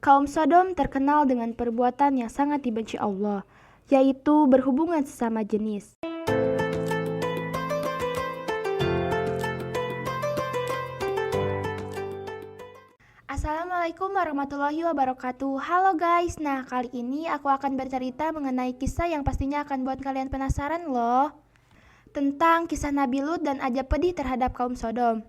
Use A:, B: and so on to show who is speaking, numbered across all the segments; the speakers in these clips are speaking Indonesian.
A: Kaum Sodom terkenal dengan perbuatan yang sangat dibenci Allah, yaitu berhubungan sesama jenis. Assalamualaikum warahmatullahi wabarakatuh. Halo guys, nah kali ini aku akan bercerita mengenai kisah yang pastinya akan buat kalian penasaran loh. Tentang kisah Nabi Lut dan ajab pedih terhadap kaum Sodom.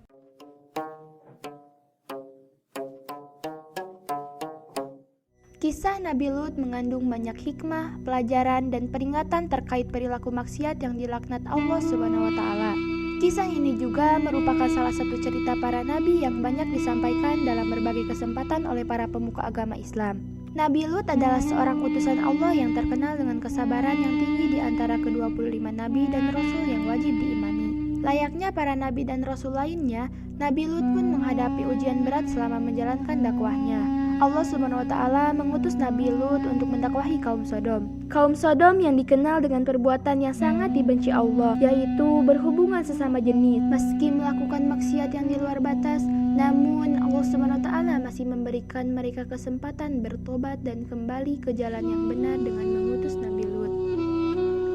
A: Kisah Nabi Lut mengandung banyak hikmah, pelajaran, dan peringatan terkait perilaku maksiat yang dilaknat Allah Subhanahu wa Ta'ala. Kisah ini juga merupakan salah satu cerita para nabi yang banyak disampaikan dalam berbagai kesempatan oleh para pemuka agama Islam. Nabi Lut adalah seorang utusan Allah yang terkenal dengan kesabaran yang tinggi di antara ke-25 nabi dan rasul yang wajib diimani. Layaknya para nabi dan rasul lainnya, Nabi Lut pun menghadapi ujian berat selama menjalankan dakwahnya. Allah Subhanahu wa Ta'ala mengutus Nabi Lut untuk mendakwahi kaum Sodom. Kaum Sodom yang dikenal dengan perbuatan yang sangat dibenci Allah, yaitu berhubungan sesama jenis. Meski melakukan maksiat yang di luar batas, namun Allah Subhanahu wa Ta'ala masih memberikan mereka kesempatan bertobat dan kembali ke jalan yang benar dengan mengutus Nabi Lut.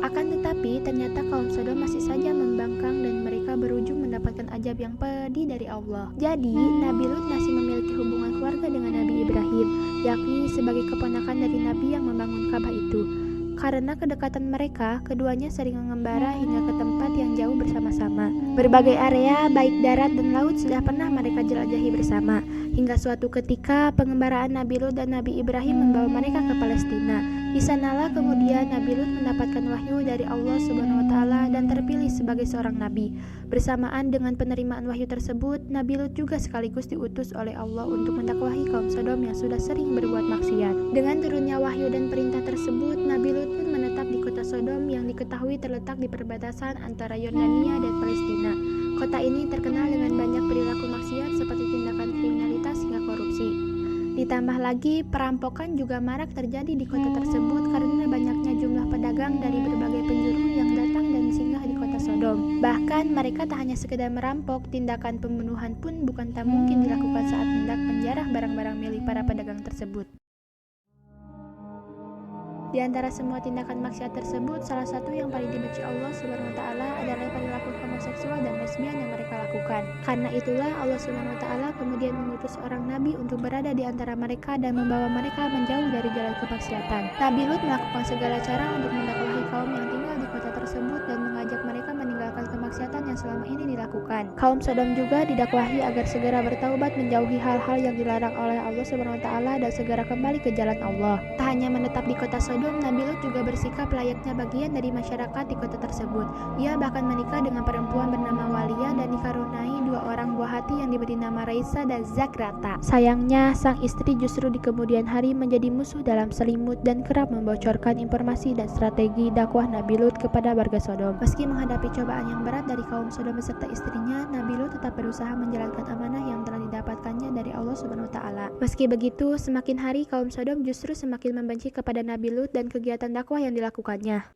A: Akan tetapi, ternyata kaum Sodom masih saja membangkang dan mereka berujung mendapatkan azab yang pedih dari Allah. Jadi, Nabi Lut masih memiliki hubungan keluarga dengan Nabi Ibrahim, yakni sebagai keponakan dari Nabi yang membangun Ka'bah itu. Karena kedekatan mereka, keduanya sering mengembara hingga ke tempat yang jauh bersama-sama. Berbagai area, baik darat dan laut, sudah pernah mereka jelajahi bersama. Hingga suatu ketika, pengembaraan Nabi Lut dan Nabi Ibrahim membawa mereka ke Palestina. Di sanalah kemudian Nabi Lut mendapatkan wahyu dari Allah Subhanahu wa Ta'ala dan terpilih sebagai seorang nabi. Bersamaan dengan penerimaan wahyu tersebut, Nabi Lut juga sekaligus diutus oleh Allah untuk mendakwahi kaum Sodom yang sudah sering berbuat maksiat. Dengan turunnya wahyu dan perintah tersebut, Nabi Lut pun menetap di kota Sodom yang diketahui terletak di perbatasan antara Yordania dan Palestina. Kota ini terkenal dengan banyak perilaku maksiat seperti tindakan kriminalitas hingga korupsi. Ditambah lagi, perampokan juga marak terjadi di kota tersebut karena banyaknya jumlah pedagang dari berbagai penjuru yang datang dan singgah di kota Sodom. Bahkan mereka tak hanya sekedar merampok, tindakan pembunuhan pun bukan tak mungkin dilakukan saat hendak menjarah barang-barang milik para pedagang tersebut. Di antara semua tindakan maksiat tersebut, salah satu yang paling dibenci Allah Subhanahu wa Ta'ala adalah perilaku homoseksual dan lesbian yang mereka lakukan. Karena itulah Allah Subhanahu wa Ta'ala kemudian mengutus seorang nabi untuk berada di antara mereka dan membawa mereka menjauh dari jalan kemaksiatan. Nabi Lut melakukan segala cara untuk mendakwahi kaum yang tinggal di kota tersebut dan mengajak mereka meninggalkan kemaksiatan yang selama ini dilakukan. Kaum Sodom juga didakwahi agar segera bertaubat menjauhi hal-hal yang dilarang oleh Allah Subhanahu wa Ta'ala dan segera kembali ke jalan Allah. Tak hanya menetap di kota Sodom, Nabi Lut juga bersikap layaknya bagian dari masyarakat di kota tersebut. Ia bahkan menikah dengan perempuan bernama Waliyah dan dikaruniai dua orang buah hati yang diberi nama Raisa dan Zakrata. Sayangnya, sang istri justru di kemudian hari menjadi musuh dalam selimut dan kerap membocorkan informasi dan strategi dakwah Nabi Lut kepada warga Sodom. Meski menghadapi cobaan yang berat dari kaum Sodom beserta istrinya, Nabi Lut tetap berusaha menjalankan amanah yang telah didapatkannya dari Allah Subhanahu wa Ta'ala. Meski begitu, semakin hari kaum Sodom justru semakin membenci kepada Nabi Lut dan kegiatan dakwah yang dilakukannya.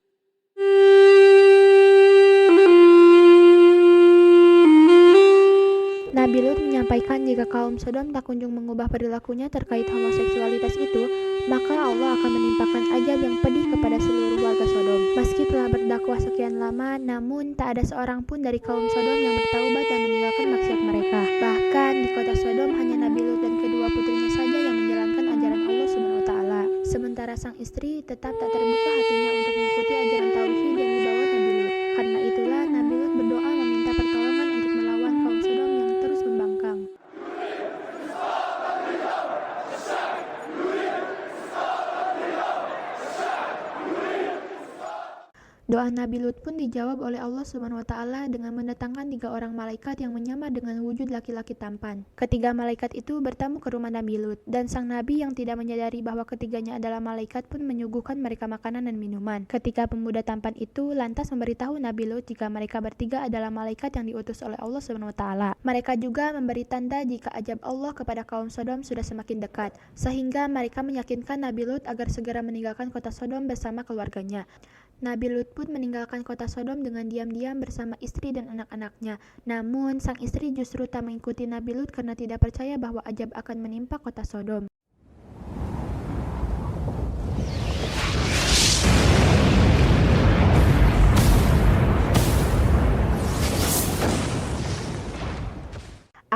A: Nabi Lut menyampaikan jika kaum Sodom tak kunjung mengubah perilakunya terkait homoseksualitas itu, maka Allah akan menimpakan azab yang pedih kepada seluruh warga Sodom. Meski telah berdakwah sekian lama, namun tak ada seorang pun dari kaum Sodom yang bertaubat dan meninggalkan maksiat mereka. Bahkan di kota Sodom hanya Nabi Lut dan kedua putrinya saja yang menjalankan ajaran Allah Subhanahu wa Ta'ala. Sementara sang istri tetap tak terbuka hatinya untuk mengikuti ajaran tauhid yang dibawa Nabi Lut. Karena itulah Nabi Lut berdoa meminta pertolongan untuk melawan kaum Sodom yang terus membangkang. Doa Nabi Lut pun dijawab oleh Allah Subhanahu wa Ta'ala dengan mendatangkan 3 orang malaikat yang menyamar dengan wujud laki-laki tampan. Ketiga malaikat itu bertamu ke rumah Nabi Lut, dan sang nabi yang tidak menyadari bahwa ketiganya adalah malaikat pun menyuguhkan mereka makanan dan minuman. Ketika pemuda tampan itu lantas memberitahu Nabi Lut jika mereka bertiga adalah malaikat yang diutus oleh Allah Subhanahu wa Ta'ala. Mereka juga memberi tanda jika azab Allah kepada kaum Sodom sudah semakin dekat, sehingga mereka meyakinkan Nabi Lut agar segera meninggalkan kota Sodom bersama keluarganya. Nabi Lut pun meninggalkan kota Sodom dengan diam-diam bersama istri dan anak-anaknya. Namun, sang istri justru tak mengikuti Nabi Lut karena tidak percaya bahwa azab akan menimpa kota Sodom.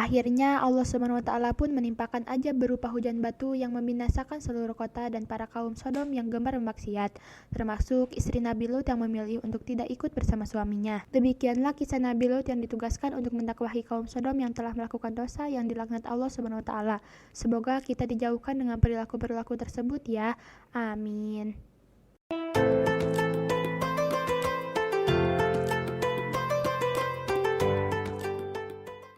A: Akhirnya Allah Subhanahu wa taala pun menimpakan azab berupa hujan batu yang membinasakan seluruh kota dan para kaum Sodom yang gemar bermaksiat, termasuk istri Nabi Lut yang memilih untuk tidak ikut bersama suaminya. Demikianlah kisah Nabi Lut yang ditugaskan untuk mendakwahi kaum Sodom yang telah melakukan dosa yang dilaknat Allah Subhanahu wa taala. Semoga kita dijauhkan dengan perilaku-perilaku tersebut ya. Amin.